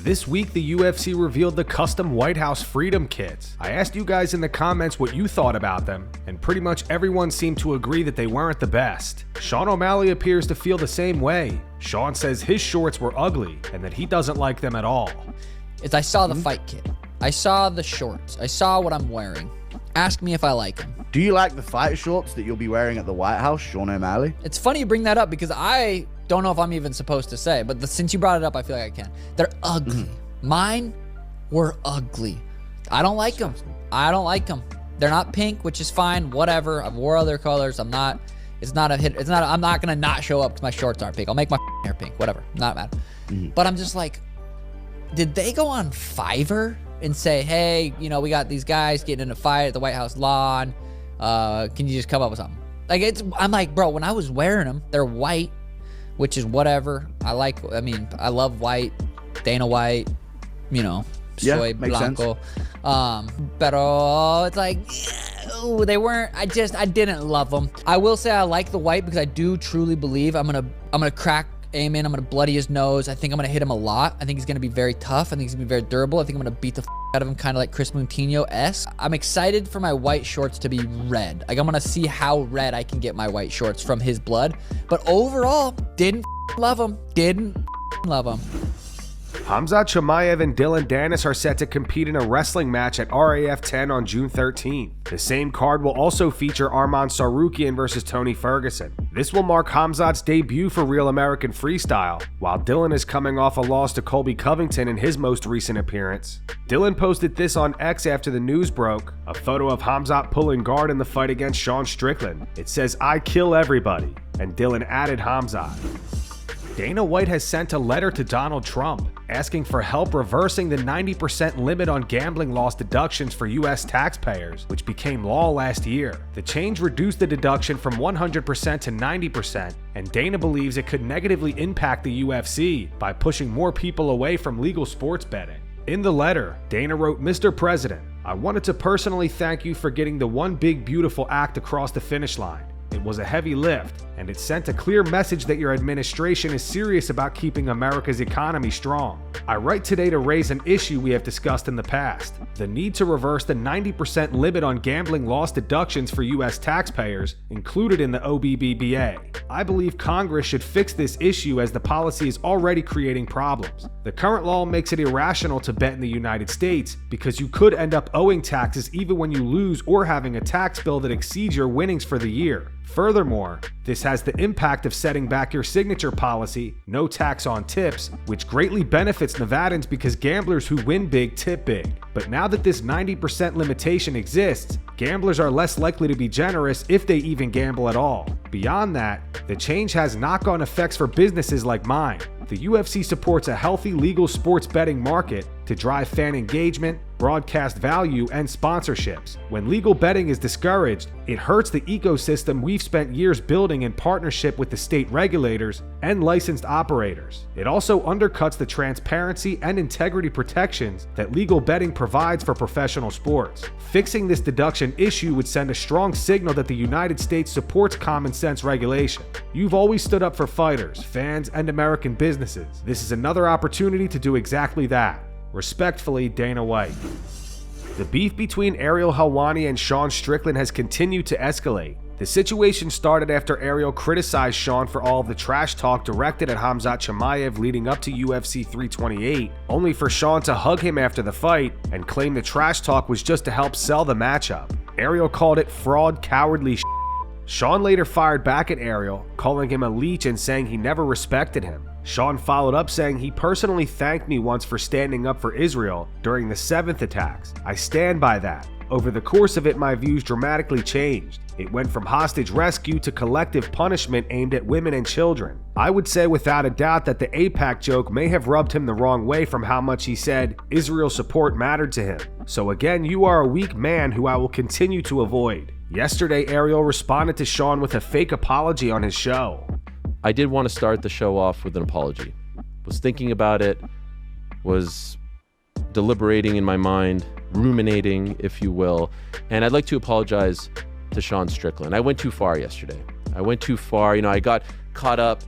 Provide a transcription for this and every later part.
This week, the UFC revealed the custom White House Freedom Kits. I asked you guys in the comments what you thought about them, and pretty much everyone seemed to agree that they weren't the best. Sean O'Malley appears to feel the same way. Sean says his shorts were ugly and that he doesn't like them at all. I saw the fight kit. I saw the shorts. I saw what I'm wearing. Ask me if I like them. Do you like the fight shorts that you'll be wearing at the White House, Sean O'Malley? It's funny you bring that up because I don't know if I'm even supposed to say, but since you brought it up, I feel like I can. They're ugly. Mine were ugly. I don't like them. I don't like them. They're not pink, which is fine. Whatever. I've wore other colors. I'm not gonna not show up because my shorts aren't pink. I'll make my hair pink. Whatever. Not mad. But I'm just like, did they go on Fiverr and say, hey, you know, we got these guys getting in a fight at the White House lawn. Can you just come up with something? I'm like, bro, when I was wearing them, they're white, which is whatever. I love white, Dana White, you know, soy blanco. Pero it's like, they weren't, I didn't love them. I will say I like the white because I do truly believe I'm gonna crack Amen. I'm going to bloody his nose. I think I'm going to hit him a lot. I think he's going to be very tough. I think he's going to be very durable. I think I'm going to beat the out of him, kind of like Chris Moutinho-esque. I'm excited for my white shorts to be red. Like, I'm going to see how red I can get my white shorts from his blood. But overall, didn't love him. Didn't love him. Khamzat Chimaev and Dillon Danis are set to compete in a wrestling match at RAF 10 on June 13th. The same card will also feature Arman Tsarukyan versus Tony Ferguson. This will mark Khamzat's debut for Real American Freestyle, while Dillon is coming off a loss to Colby Covington in his most recent appearance. Dillon posted this on X after the news broke, a photo of Khamzat pulling guard in the fight against Sean Strickland. It says, "I kill everybody," and Dillon added Khamzat. Dana White has sent a letter to Donald Trump asking for help reversing the 90% limit on gambling loss deductions for U.S. taxpayers, which became law last year. The change reduced the deduction from 100% to 90%, and Dana believes it could negatively impact the UFC by pushing more people away from legal sports betting. In the letter, Dana wrote, "Mr. President, I wanted to personally thank you for getting the one big beautiful act across the finish line. It was a heavy lift, and it sent a clear message that your administration is serious about keeping America's economy strong. I write today to raise an issue we have discussed in the past, the need to reverse the 90% limit on gambling loss deductions for U.S. taxpayers included in the OBBBA. I believe Congress should fix this issue as the policy is already creating problems. The current law makes it irrational to bet in the United States because you could end up owing taxes even when you lose or having a tax bill that exceeds your winnings for the year. Furthermore, this has the impact of setting back your signature policy, no tax on tips, which greatly benefits Nevadans because gamblers who win big tip big. But now that this 90% limitation exists, gamblers are less likely to be generous if they even gamble at all. Beyond that, the change has knock-on effects for businesses like mine. The UFC supports a healthy legal sports betting market to drive fan engagement, broadcast value, and sponsorships. When legal betting is discouraged, it hurts the ecosystem we've spent years building in partnership with the state regulators and licensed operators. It also undercuts the transparency and integrity protections that legal betting provides for professional sports. Fixing this deduction issue would send a strong signal that the United States supports common sense regulation. You've always stood up for fighters, fans, and American businesses. This is another opportunity to do exactly that. Respectfully, Dana White." The beef between Ariel Helwani and Sean Strickland has continued to escalate. The situation started after Ariel criticized Sean for all of the trash talk directed at Khamzat Chimaev leading up to UFC 328, only for Sean to hug him after the fight and claim the trash talk was just to help sell the matchup. Ariel called it fraud, cowardly shit. Sean later fired back at Ariel, calling him a leech and saying he never respected him. Sean followed up saying he personally thanked me once for standing up for Israel during the 7th attacks. I stand by that. Over the course of it, my views dramatically changed. It went from hostage rescue to collective punishment aimed at women and children. I would say without a doubt that the AIPAC joke may have rubbed him the wrong way from how much he said Israel support mattered to him. So again, you are a weak man who I will continue to avoid. Yesterday, Ariel responded to Sean with a fake apology on his show. I did want to start the show off with an apology. Was thinking about it, was deliberating in my mind, ruminating, if you will, and I'd like to apologize to Sean Strickland. I went too far yesterday. I went too far. I got caught up,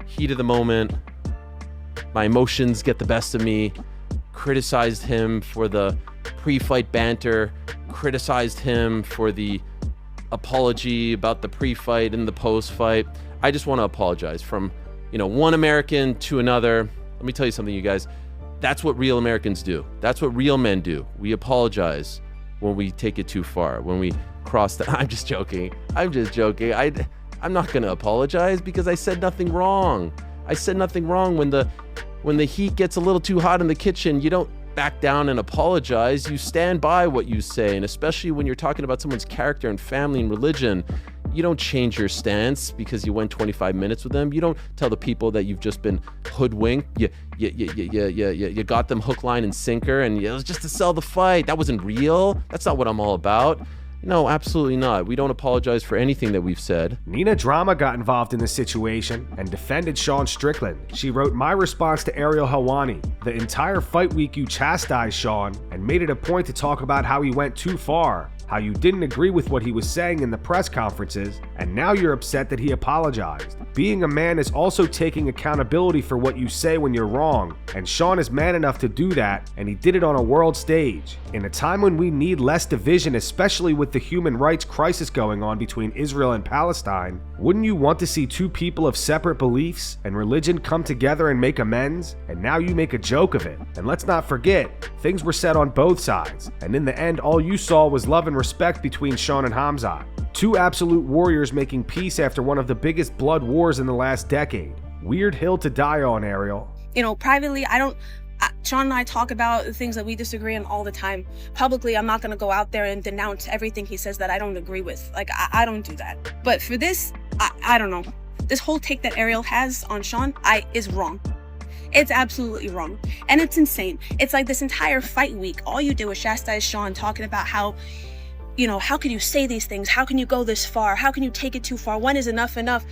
heat of the moment. My emotions get the best of me, criticized him for the pre-fight banter, criticized him for the apology about the pre-fight and the post-fight. I just want to apologize from, one American to another. Let me tell you something, you guys. That's what real Americans do. That's what real men do. We apologize when we take it too far, when we cross the... I'm just joking. I'm not going to apologize because I said nothing wrong. I said nothing wrong. When the heat gets a little too hot in the kitchen, you don't back down and apologize. You stand by what you say. And especially when you're talking about someone's character and family and religion, you don't change your stance because you went 25 minutes with them. You don't tell the people that you've just been hoodwinked. You got them hook, line, and sinker, and it was just to sell the fight. That wasn't real. That's not what I'm all about. No, absolutely not. We don't apologize for anything that we've said. Nina Drama got involved in the situation and defended Sean Strickland. She wrote, "My response to Ariel Helwani. The entire fight week you chastised Sean and made it a point to talk about how he went too far, how you didn't agree with what he was saying in the press conferences, and now you're upset that he apologized. Being a man is also taking accountability for what you say when you're wrong, and Sean is man enough to do that, and he did it on a world stage. In a time when we need less division, especially with the human rights crisis going on between Israel and Palestine, wouldn't you want to see two people of separate beliefs and religion come together and make amends? And now you make a joke of it. And let's not forget, things were said on both sides, and in the end, all you saw was love and respect between Sean and Khamzat. Two absolute warriors making peace after one of the biggest blood wars in the last decade. Weird hill to die on, Ariel." Privately, Sean and I talk about the things that we disagree on all the time. Publicly, I'm not going to go out there and denounce everything he says that I don't agree with. I don't do that. But for this, I don't know. This whole take that Ariel has on Sean is wrong. It's absolutely wrong. And it's insane. It's like this entire fight week, all you do is chastise Sean, talking about how can you say these things? How can you go this far? How can you take it too far? When is enough enough?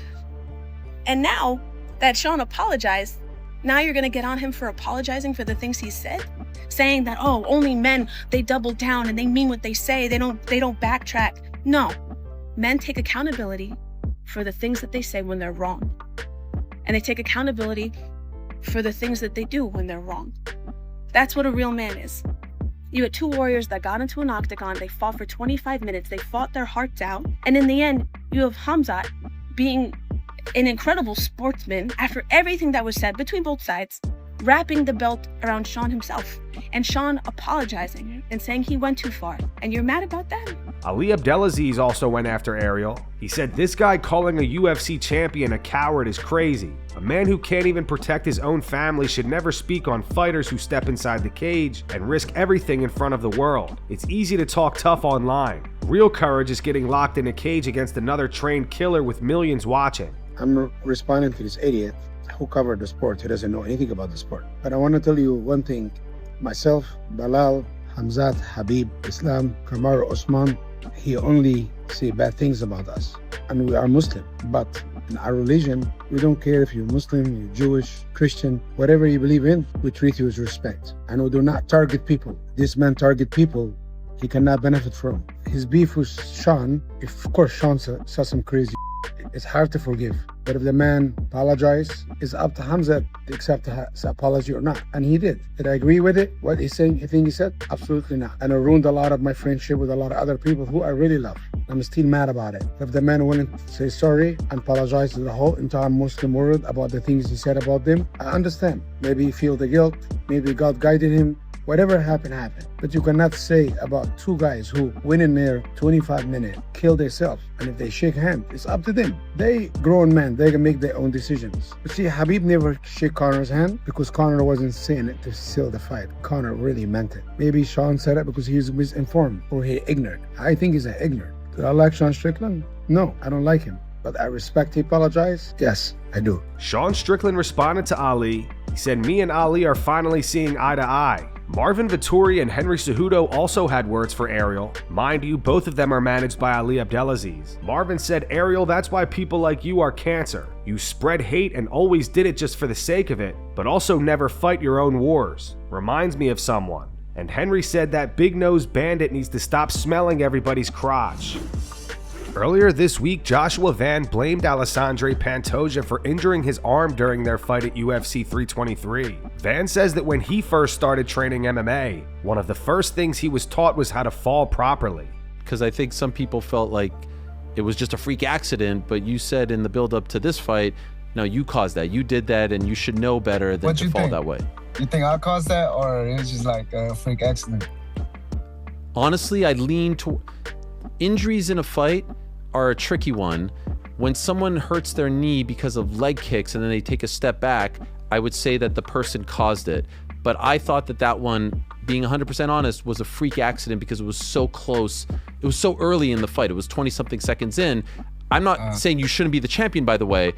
And now that Sean apologized, now you're going to get on him for apologizing for the things he said? Saying that, only men, they double down and they mean what they say. They don't backtrack. No. Men take accountability for the things that they say when they're wrong. And they take accountability for the things that they do when they're wrong. That's what a real man is. You had two warriors that got into an octagon. They fought for 25 minutes. They fought their hearts out. And in the end, you have Khamzat being an incredible sportsman after everything that was said between both sides, wrapping the belt around Sean himself, and Sean apologizing and saying he went too far. And you're mad about that? Ali Abdelaziz also went after Ariel. He said, "This guy calling a UFC champion a coward is crazy. A man who can't even protect his own family should never speak on fighters who step inside the cage and risk everything in front of the world. It's easy to talk tough online. Real courage is getting locked in a cage against another trained killer with millions watching." I'm responding to this idiot who covered the sport. He doesn't know anything about the sport. But I want to tell you one thing. Myself, Belal, Khamzat, Habib, Islam, Kamaru, Osman, he only say bad things about us. And we are Muslim. But in our religion, we don't care if you're Muslim, you're Jewish, Christian, whatever you believe in, we treat you with respect. And we do not target people. This man target people he cannot benefit from. His beef with Sean, of course Sean saw some crazy, it's hard to forgive. But if the man apologized, it's up to Khamzat to accept his apology or not. And he did. Did I agree with it? What he's saying, anything he said? Absolutely not. And it ruined a lot of my friendship with a lot of other people who I really love. I'm still mad about it. If the man wouldn't say sorry and apologize to the whole entire Muslim world about the things he said about them, I understand. Maybe he feel the guilt. Maybe God guided him. Whatever happened, happened. But you cannot say about two guys who went in there 25 minutes, killed themselves, and if they shake hands, it's up to them. They grown men, they can make their own decisions. But see, Habib never shake Conor's hand because Conor wasn't saying it to seal the fight. Conor really meant it. Maybe Sean said it because he's misinformed or he ignorant. I think he's ignorant. Do I like Sean Strickland? No, I don't like him. But I respect he apologized. Yes, I do. Sean Strickland responded to Ali. He said, "Me and Ali are finally seeing eye to eye." Marvin Vettori and Henry Cejudo also had words for Ariel. Mind you, both of them are managed by Ali Abdelaziz. Marvin said, "Ariel, that's why people like you are cancer. You spread hate and always did it just for the sake of it, but also never fight your own wars. Reminds me of someone." And Henry said that big-nosed bandit needs to stop smelling everybody's crotch. Earlier this week, Joshua Van blamed Alexandre Pantoja for injuring his arm during their fight at UFC 323. Van says that when he first started training MMA, one of the first things he was taught was how to fall properly. Because I think some people felt like it was just a freak accident, but you said in the build-up to this fight, no, you caused that. You did that, and you should know better than to fall that way. You think I caused that, or it was just like a freak accident? Honestly, I lean to injuries in a fight are a tricky one. When someone hurts their knee because of leg kicks and then they take a step back, I would say that the person caused it. But I thought that one, being 100% honest, was a freak accident because it was so close. It was so early in the fight. It was 20-something seconds in. I'm not saying you shouldn't be the champion, by the way.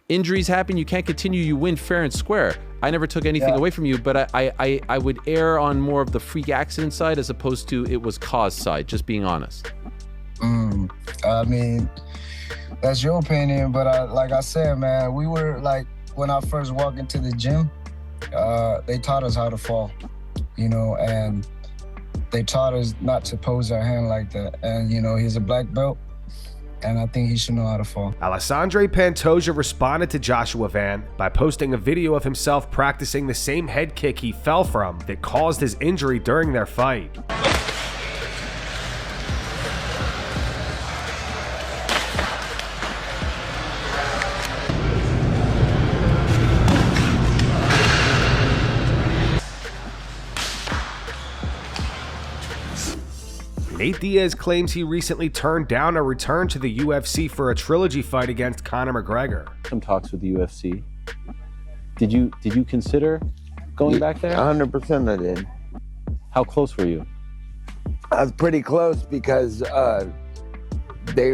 Injuries happen. You can't continue. You win fair and square. I never took anything away from you, but I would err on more of the freak accident side as opposed to it was caused side, just being honest. I mean, that's your opinion, but like I said, man, we were like, when I first walked into the gym, they taught us how to fall, you know, and they taught us not to pose our hand like that. And, you know, he's a black belt, and I think he should know how to fall. Alexandre Pantoja responded to Joshua Van by posting a video of himself practicing the same head kick he fell from that caused his injury during their fight. Nate Diaz claims he recently turned down a return to the UFC for a trilogy fight against Conor McGregor. Some talks with the UFC. Did you consider going back there? 100% I did. How close were you? I was pretty close because they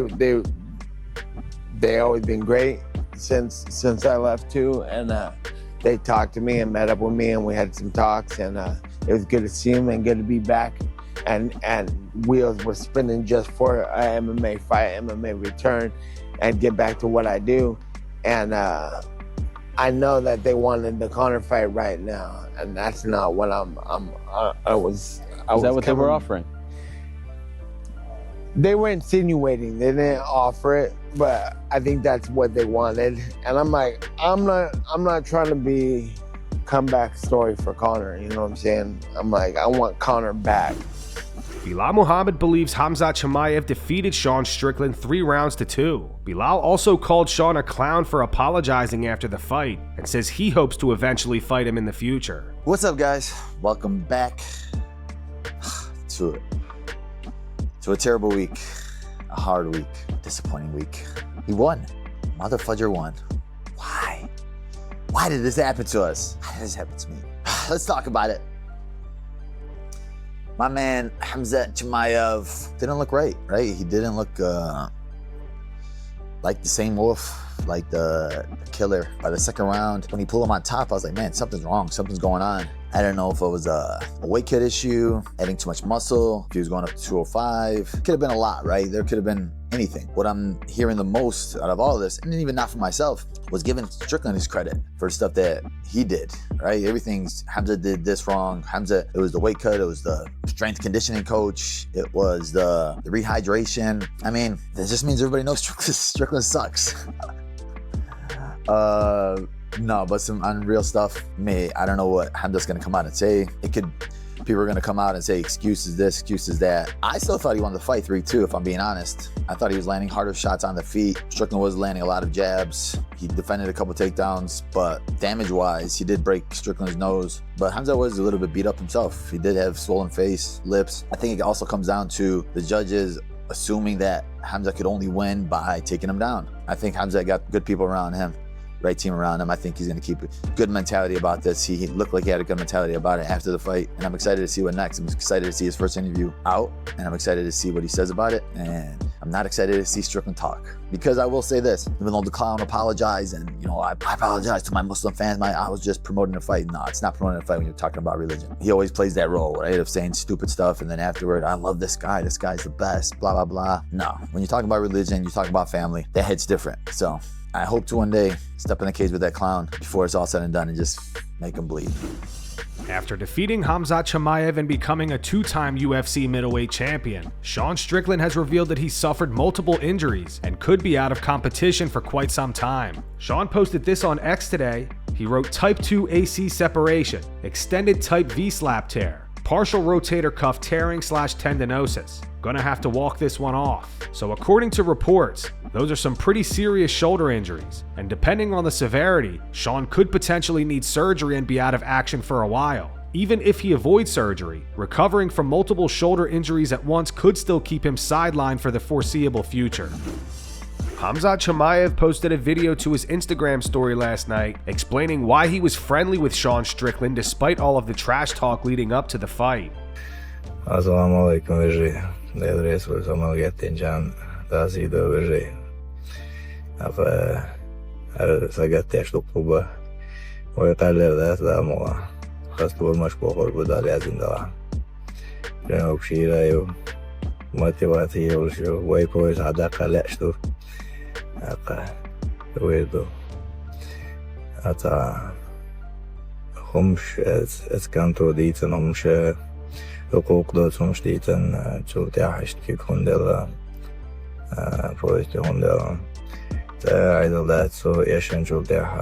always been great since I left too, and they talked to me and met up with me, and we had some talks, and it was good to see them and good to be back. And wheels were spinning just for an MMA fight, MMA return, and get back to what I do. And I know that they wanted the Conor fight right now, and that's not what I was. Is that what they were offering? They were insinuating. They didn't offer it, but I think that's what they wanted. And I'm like, I'm not trying to be comeback story for Conor. You know what I'm saying? I'm like, I want Conor back. Belal Muhammad believes Khamzat Chimaev defeated Sean Strickland 3 rounds to 2. Belal also called Sean a clown for apologizing after the fight and says he hopes to eventually fight him in the future. What's up, guys? Welcome back to a terrible week, a hard week, disappointing week. He won. Mother Fudger won. Why? Why did this happen to us? Why did this happen to me? Let's talk about it. My man, Khamzat Chimaev, didn't look right? He didn't look like the same wolf, like the killer. By the second round, when he pulled him on top, I was like, man, something's wrong, something's going on. I don't know if it was a weight cut issue, adding too much muscle, if he was going up to 205. Could have been a lot, right? There could have been anything. What I'm hearing the most out of all of this, and even not for myself, was giving Strickland his credit for stuff that he did, right? Everything's, Khamzat did this wrong. Khamzat, it was the weight cut, it was the strength conditioning coach, it was the rehydration. I mean, that just means everybody knows Strickland sucks. No, but some unreal stuff. I don't know what Khamzat's gonna come out and say. People are gonna come out and say excuses this, excuses that. I still thought he won the fight 3-2, if I'm being honest. I thought he was landing harder shots on the feet. Strickland was landing a lot of jabs. He defended a couple takedowns, but damage-wise, he did break Strickland's nose. But Khamzat was a little bit beat up himself. He did have swollen face, lips. I think it also comes down to the judges assuming that Khamzat could only win by taking him down. I think Khamzat got good people around him. Right team around him. I think he's going to keep a good mentality about this. He looked like he had a good mentality about it after the fight, and I'm excited to see what next. I'm excited to see his first interview out, and I'm excited to see what he says about it, and I'm not excited to see Strickland talk. Because I will say this, even though the clown apologized, and I apologize to my Muslim fans, I was just promoting a fight. No, it's not promoting a fight when you're talking about religion. He always plays that role, right, of saying stupid stuff, and then afterward, I love this guy's the best, blah, blah, blah. No, when you're talking about religion, you're talking about family, that hits different. So I hope to one day step in the cage with that clown before it's all said and done and just make him bleed. After defeating Khamzat Chimaev and becoming a two-time UFC middleweight champion, Sean Strickland has revealed that he suffered multiple injuries and could be out of competition for quite some time. Sean posted this on X today. He wrote type 2 AC separation, extended type V-slap tear, partial rotator cuff tearing / tendinosis. Gonna have to walk this one off. So according to reports, those are some pretty serious shoulder injuries, and depending on the severity, Sean could potentially need surgery and be out of action for a while. Even if he avoids surgery, recovering from multiple shoulder injuries at once could still keep him sidelined for the foreseeable future. Khamzat Chimaev posted a video to his Instagram story last night explaining why he was friendly with Sean Strickland despite all of the trash talk leading up to the fight. Assalamu alaikum vizhi. Nedres var zaman gettin can dazi do vizhi. Afa sagat yaş kluba. O yerlerde da ama hasta olmuş bu bu da lazım da. Ben o şeyi motivasyon oluşuyor. Vay koy sadaka leştu. Aka ويردو أتا همش از كانتو ديتن همش حقوق دوت همش ديتن شو تاحشت كي كوندلا فويت كوندلا تا عيدل دات سو يشن شو تاح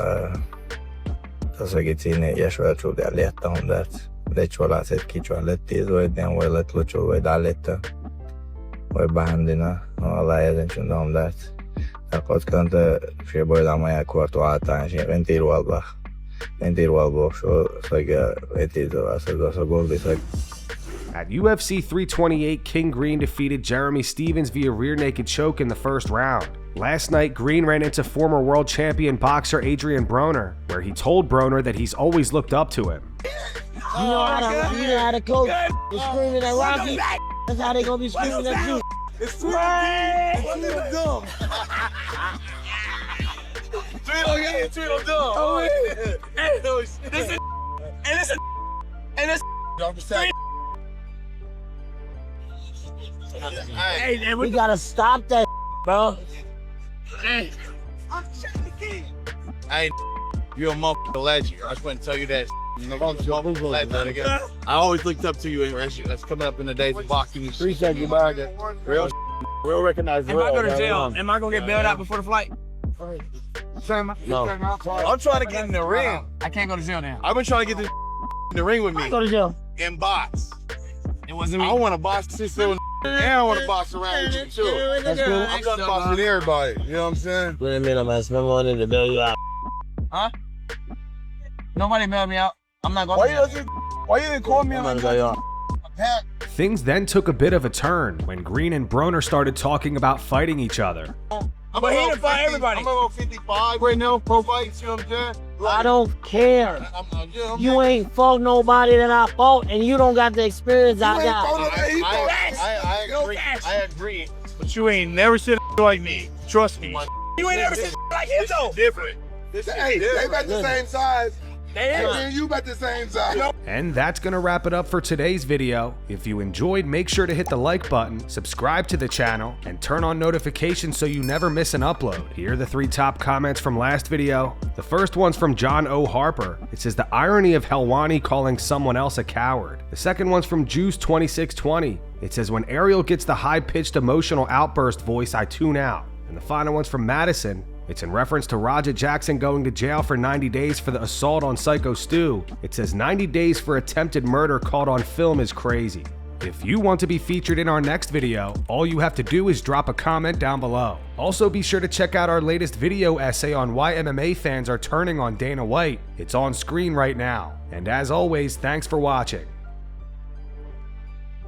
تساقيتيني يشوى شو تاح ليتا هم دات ليش ولا سيد كي شو لتي زويدين ويلت لو شو ويد عليتا ويبهندنا والله يزن شو دام دات قد كنت في بويد عمايا كوارتوات عشان انتير والبخ شو ساقا انتير ساقول ساق. At UFC 328, King Green defeated Jeremy Stephens via rear naked choke in the first round. Last night, Green ran into former world champion boxer Adrien Broner, where he told Broner that he's always looked up to him. You know how the coach is screaming at Rocky? That's how they gonna be screaming at you. It's three of them. Three of them. Oh, Hey, we gotta stop that, bro. Hey, you're a motherfucking legend. I just want to tell you that. I always looked up to you, and that's coming up in the days of boxing. Appreciate you, man. Real recognized. Am I going to jail? Am I going to get bailed out before the flight? No. I'm trying to get in the ring. I can't go to jail now. I've been trying to get this in the ring with me. Go to jail. And box. It wasn't me. I want to box this little and I want to box around with you too. That's cool. I'm done boxing everybody. You know what I'm saying? Wait a minute, man. Remember wanting to bail you out. Huh? Nobody bailed me out. I'm not going to jail. Why you didn't call me on my Things then took a bit of a turn when Green and Broner started talking about fighting each other. But he didn't fight everybody. I'm about 55 right now, pro fights, you know what I'm saying? I don't care. You ain't fought nobody that I fought, and you don't got the experience I got. I agree. But you ain't never seen a like me. Trust me. You ain't never seen like him though. Different. Hey, they about the same size. And you about the same size. And that's gonna wrap it up for today's video. If you enjoyed, make sure to hit the like button, subscribe to the channel, and turn on notifications so you never miss an upload. Here are the 3 top comments from last video. The first one's from John O. Harper. It says the irony of Helwani calling someone else a coward. The second one's from Juice2620. It says when Ariel gets the high-pitched emotional outburst voice, I tune out. And the final one's from Madison. It's in reference to Roger Jackson going to jail for 90 days for the assault on Psycho Stu. It says 90 days for attempted murder caught on film is crazy. If you want to be featured in our next video, all you have to do is drop a comment down below. Also be sure to check out our latest video essay on why MMA fans are turning on Dana White. It's on screen right now. And as always, thanks for watching.